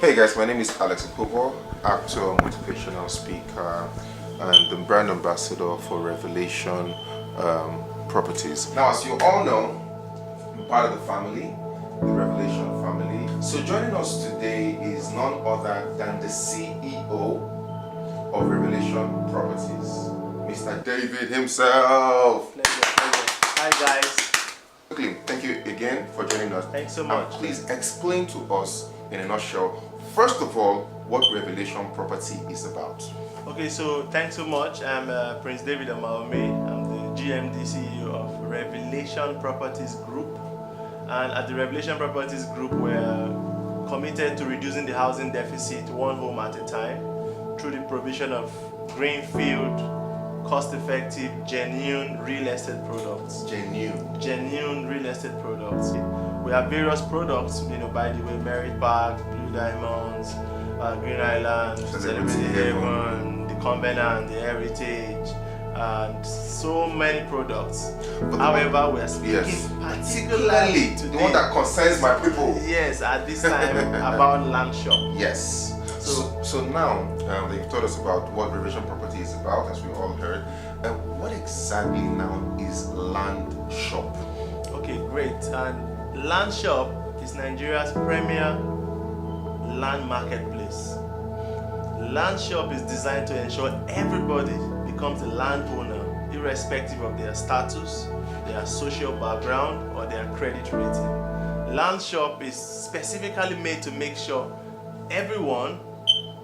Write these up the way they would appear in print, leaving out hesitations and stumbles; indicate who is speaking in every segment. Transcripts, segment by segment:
Speaker 1: Hey guys, my name is Alexx Ekubo, actor, motivational speaker, and the brand ambassador for Revelation Properties. Now, as you all know, I'm part of the family, the Revelation family. So joining us today is none other than the CEO of Revelation Properties, Mr. David himself.
Speaker 2: Pleasure. Hi guys.
Speaker 1: Quickly, thank you again for joining us.
Speaker 2: Thanks so much.
Speaker 1: Please explain to us in a nutshell, first of all, what Revelation Property is about.
Speaker 2: Okay, so thanks so much. I'm Prince David OMAGHOMI. I'm the GMD CEO of Revelation Properties Group. And at the Revelation Properties Group, we're committed to reducing the housing deficit one home at a time through the provision of greenfield, cost-effective, genuine real estate products. Genuine real estate products. We have various products, by the way, Merit Park, Blue Diamonds, Green Island, Celebrity Haven, the Covenant, the Heritage, and so many products. However, we are speaking particularly
Speaker 1: the one that concerns my people.
Speaker 2: Yes, at this time about Landshop.
Speaker 1: Yes. So now that you've told us about what Revelation Property is about, as we all heard, what exactly now is Landshop?
Speaker 2: Okay, great. And Landshop is Nigeria's premier land marketplace. Landshop is designed to ensure everybody becomes a landowner, irrespective of their status, their social background, or their credit rating. Landshop is specifically made to make sure everyone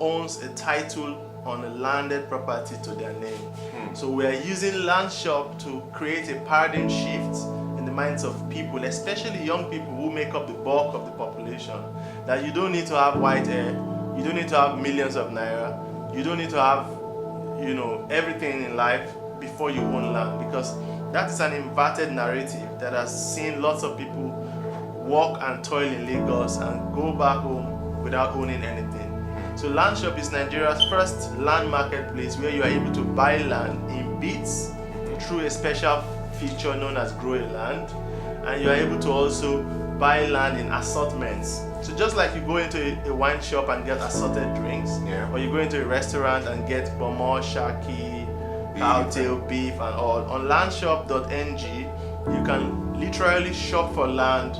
Speaker 2: owns a title on a landed property to their name. So we are using Landshop to create a paradigm shift in the minds of people, especially young people who make up the bulk of the population, that you don't need to have white hair, you don't need to have millions of naira, you don't need to have everything in life before you own land, because that is an inverted narrative that has seen lots of people work and toil in Lagos and go back home without owning anything. So Landshop is Nigeria's first land marketplace where you are able to buy land in bits through a special feature known as Grow a Land, and you are able to also buy land in assortments. So just like you go into a wine shop and get assorted drinks, or you go into a restaurant and get bomo, shaki, cowtail, beef and all, on landshop.ng you can literally shop for land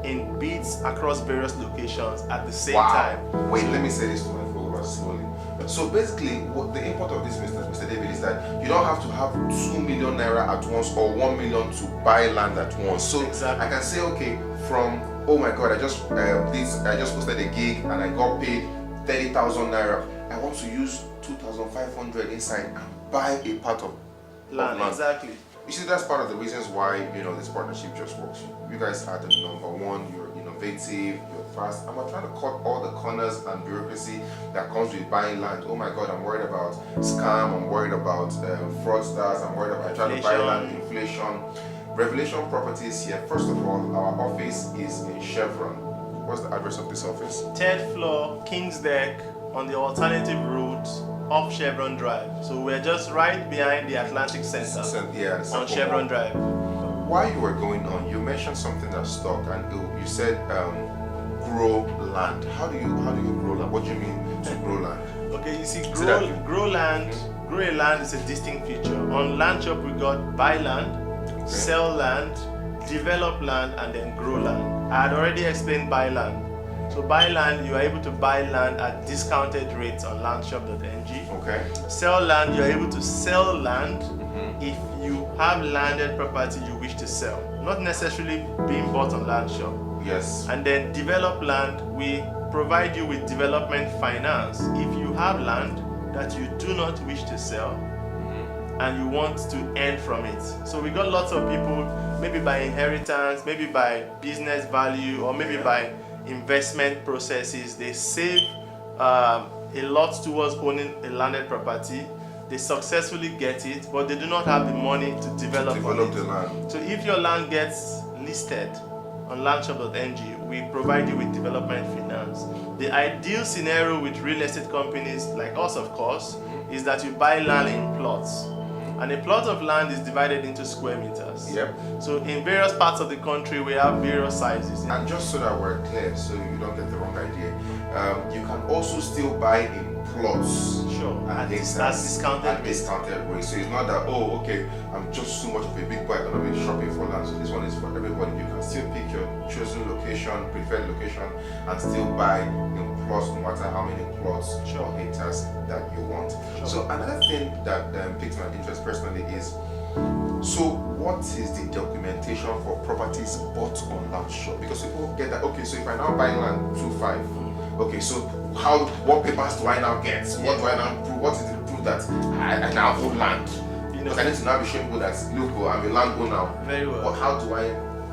Speaker 2: in bits across various locations at the same time.
Speaker 1: Wait, let me say this to my followers slowly. So basically, what the import of this, Mr. David, is that you don't have to have 2 million naira at once or 1 million to buy land at once. So exactly. I can say, okay, from oh my God, I just posted a gig and I got paid 30,000 naira. I want to use 2,500 inside and buy a part of land.
Speaker 2: Exactly.
Speaker 1: You see, that's part of the reasons why this partnership just works. You guys are the number one. You're innovative. You're fast. I'm trying to cut all the corners and bureaucracy that comes with buying land. Oh my God, I'm worried about scam. I'm worried about fraudsters. I'm worried about trying to buy land, inflation. Revelation Properties here. First of all, our office is in Chevron. What's the address of this office?
Speaker 2: 3rd floor, King's Deck, on the alternative route off Chevron Drive. So we're just right behind the Atlantic Center on Chevron Drive.
Speaker 1: While you were going on, you mentioned something that stuck, and you said grow land. How do you grow land? What do you mean to grow land?
Speaker 2: Okay, you see, grow a land is a distinct feature. On Landshop we got buy land, sell land, develop land, and then grow land. I had already explained buy land. So buy land, you are able to buy land at discounted rates on landshop.ng.
Speaker 1: Okay.
Speaker 2: Sell land, you are able to sell land if you have landed property you wish to sell, not necessarily being bought on Landshop.
Speaker 1: Yes.
Speaker 2: And then develop land, we provide you with development finance if you have land that you do not wish to sell and you want to earn from it. So we got lots of people, maybe by inheritance, maybe by business value, or maybe by investment processes, they save a lot towards owning a landed property. They successfully get it, but they do not have the money to develop
Speaker 1: the land.
Speaker 2: So if your land gets listed on landshop.ng, we provide you with development finance. The ideal scenario with real estate companies like us, of course, is that you buy land in plots. And a plot of land is divided into square meters.
Speaker 1: Yep.
Speaker 2: So in various parts of the country, we have various sizes.
Speaker 1: And just so that we're clear, so you don't get the wrong idea. You can also still buy in plots.
Speaker 2: Sure.
Speaker 1: At
Speaker 2: That's discounted rate.
Speaker 1: So it's not that, oh, okay, I'm just so much of a big boy, I'm going to be shopping for land. So this one is for everybody. You can still pick your chosen location, preferred location, and still buy in plots, no matter how many plots or hectares that you want.
Speaker 2: Sure.
Speaker 1: So another thing that piques my interest personally is, so what is the documentation for properties bought on Landshop? Because people get that, okay, so if I now buy land 2.5, okay, so what papers do I now get? What do I now prove? What is the proof that I now own land? Because I need to now be showing people that, look, I'm a landowner.
Speaker 2: Very well.
Speaker 1: But how do I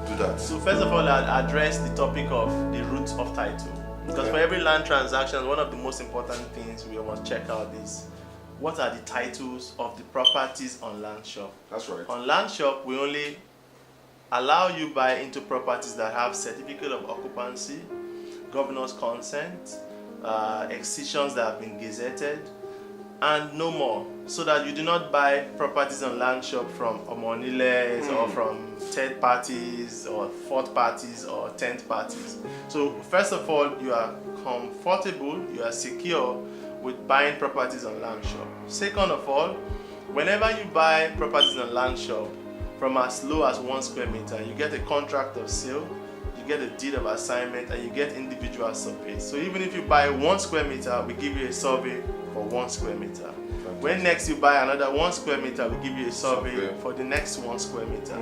Speaker 1: do that?
Speaker 2: So first of all, I'll address the topic of the root of title. Because for every land transaction, one of the most important things we must check out is what are the titles of the properties on Landshop.
Speaker 1: That's right.
Speaker 2: On Landshop, we only allow you buy into properties that have certificate of occupancy, governor's consent, excisions that have been gazetted, and no more, so that you do not buy properties on Landshop from Omoniles or from third parties or fourth parties or 10th parties. So first of all, you are comfortable, you are secure with buying properties on Landshop. Second of all, whenever you buy properties on Landshop from as low as 1 square meter, you get a contract of sale, you get a deed of assignment, and you get individual surveys. So even if you buy 1 square meter, we give you a survey for 1 square meter. When next you buy another 1 square meter, we give you a survey for the next 1 square meter.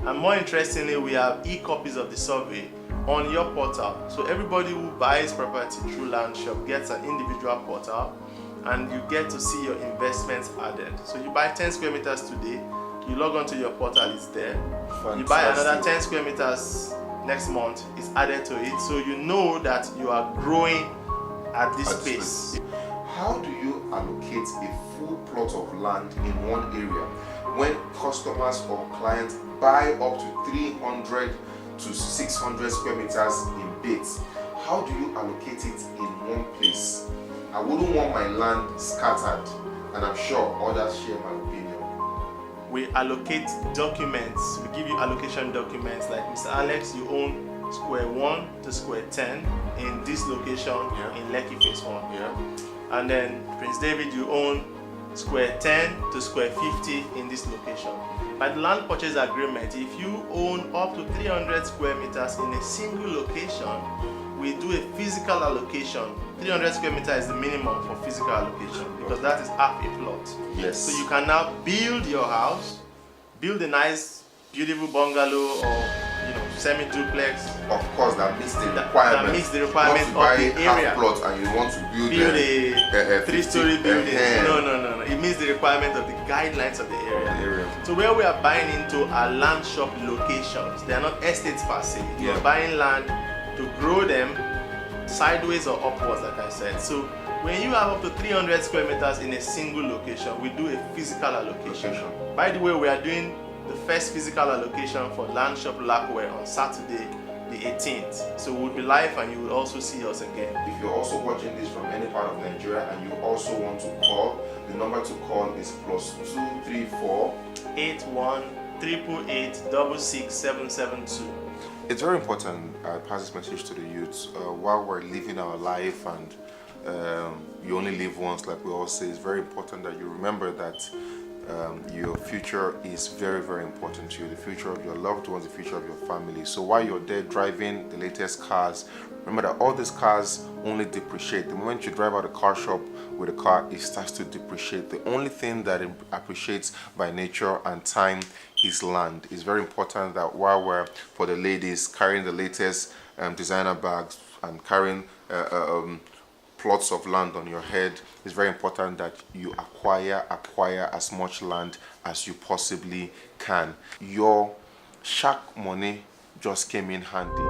Speaker 2: And more interestingly, we have e-copies of the survey on your portal. So everybody who buys property through Landshop gets an individual portal, and you get to see your investments added. So you buy 10 square meters today, you log onto your portal, it's there.
Speaker 1: Fantastic.
Speaker 2: You buy another 10 square meters next month, it's added to it. So you know that you are growing at this pace.
Speaker 1: How do you allocate a full plot of land in one area when customers or clients buy up to 300 to 600 square meters in bits? How do you allocate it in one place? I wouldn't want my land scattered, and I'm sure others share my opinion.
Speaker 2: We allocate documents. We give you allocation documents like, Mr. Alex, you own square 1 to square 10 in this location in Lekki phase 1.
Speaker 1: Yeah.
Speaker 2: And then Prince David, you own square 10 to square 50 in this location. By the land purchase agreement, if you own up to 300 square meters in a single location, we do a physical allocation. 300 square meters is the minimum for physical allocation because that is half a plot.
Speaker 1: Yes.
Speaker 2: So you can now build your house, build a nice, beautiful bungalow or semi-duplex.
Speaker 1: Of course, that meets the requirement.
Speaker 2: That meets the requirement of the area.
Speaker 1: Half plot and you want to build
Speaker 2: a 3-story building. No. It meets the requirement of the guidelines of the area. So where we are buying into are Landshop locations. They are not estates per se. You are buying land to grow them sideways or upwards, like I said. So when you have up to 300 square meters in a single location, we do a physical allocation. By the way, we are doing the first physical allocation for Landshop Lackware on Saturday, the 18th. So we'll be live and you will also see us again.
Speaker 1: If you're also watching this from any part of Nigeria and you also want to call, the number to call is +234
Speaker 2: 81 888 66772.
Speaker 1: It's very important I pass this message to the youths while we're living our life, and you only live once, like we all say. It's very important that you remember that your future is very, very important to you, the future of your loved ones, the future of your family. So while you're there driving the latest cars, remember that all these cars only depreciate. The moment you drive out of the car shop with a car, it starts to depreciate. The only thing that it appreciates by nature and time is land. It's very important that while we're, for the ladies, carrying the latest designer bags and carrying plots of land on your head, it's very important that you acquire as much land as you possibly can. Your shark money just came in handy.